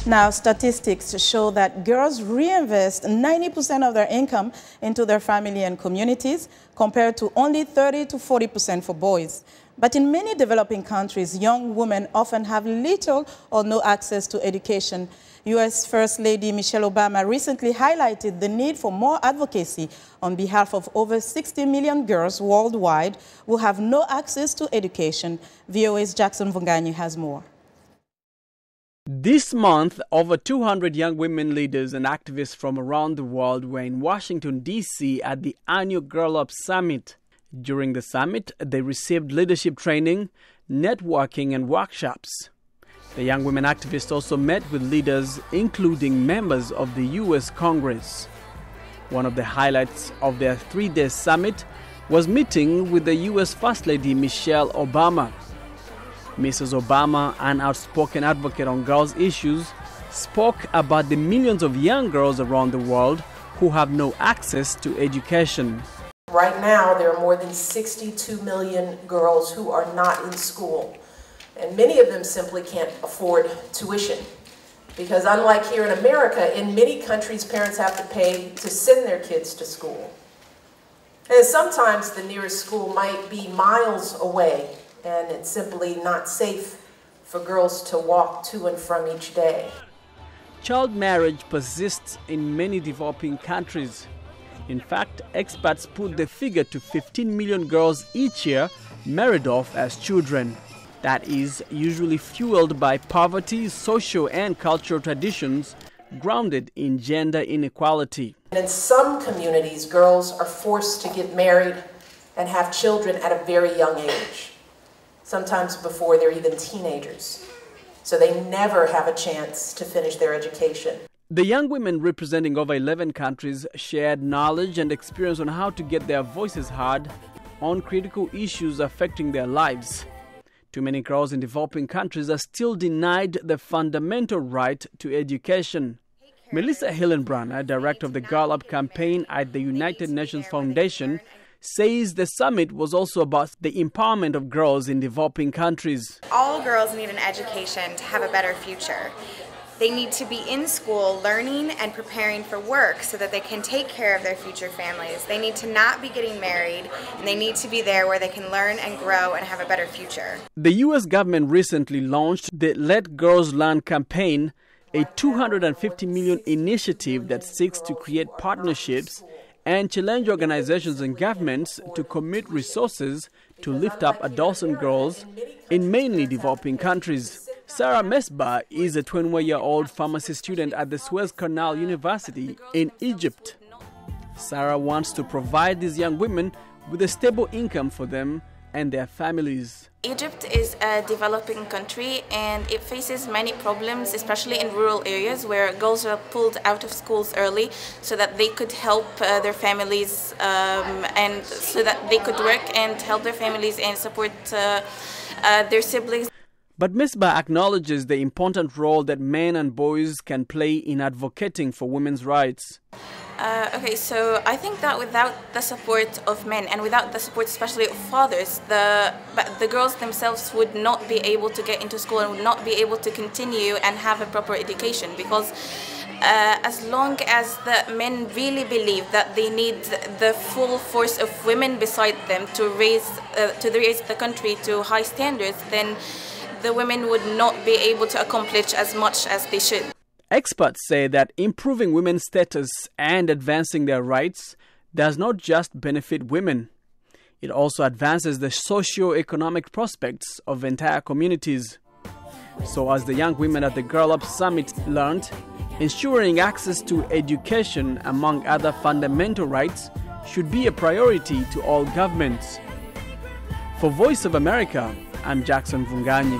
Now, statistics show that girls reinvest 90% of their income into their family and communities, compared to only 30 to 40% for boys. But in many developing countries, young women often have little or no access to education. U.S. First Lady Michelle Obama recently highlighted the need for more advocacy on behalf of over 60 million girls worldwide who have no access to education. VOA's Jackson Mvunganyi has more. This month, over 200 young women leaders and activists from around the world were in Washington, D.C. at the annual Girl Up Summit. During the summit, they received leadership training, networking, and workshops. The young women activists also met with leaders, including members of the U.S. Congress. One of the highlights of their three-day summit was meeting with the U.S. First Lady Michelle Obama. Mrs. Obama, an outspoken advocate on girls' issues, spoke about the millions of young girls around the world who have no access to education. Right now, there are more than 62 million girls who are not in school, and many of them simply can't afford tuition. Because unlike here in America, in many countries, parents have to pay to send their kids to school. And sometimes the nearest school might be miles away, and it's simply not safe for girls to walk to and from each day. Child marriage persists in many developing countries. In fact, experts put the figure to 15 million girls each year married off as children. That is usually fueled by poverty, social and cultural traditions grounded in gender inequality. And in some communities, girls are forced to get married and have children at a very young age, sometimes before they're even teenagers. So they never have a chance to finish their education. The young women representing over 11 countries shared knowledge and experience on how to get their voices heard on critical issues affecting their lives. Too many girls in developing countries are still denied the fundamental right to education. Melissa Hillenbrunner, director of the Girl Up campaign at the United Nations Foundation, says the summit was also about the empowerment of girls in developing countries. All girls need an education to have a better future. They need to be in school learning and preparing for work so that they can take care of their future families. They need to not be getting married, and they need to be there where they can learn and grow and have a better future. The U.S. government recently launched the Let Girls Learn campaign, a $250 million initiative that seeks to create partnerships and challenge organizations and governments to commit resources to lift up adolescent girls in mainly developing countries. Sarah Mesbah is a 21-year-old pharmacy student at the Suez Canal University in Egypt. Sarah wants to provide these young women with a stable income for them and their families. Egypt is a developing country and it faces many problems, especially in rural areas where girls are pulled out of schools early so that they could help their families and so that they could work and help their families and support their siblings. But Mesbah acknowledges the important role that men and boys can play in advocating for women's rights. So I think that without the support of men and without the support especially of fathers, the girls themselves would not be able to get into school and would not be able to continue and have a proper education, because as long as the men really believe that they need the full force of women beside them to raise the country to high standards, then the women would not be able to accomplish as much as they should. Experts say that improving women's status and advancing their rights does not just benefit women. It also advances the socio-economic prospects of entire communities. So as the young women at the Girl Up Summit learned, ensuring access to education, among other fundamental rights, should be a priority to all governments. For Voice of America, I'm Jackson Mvunganyi.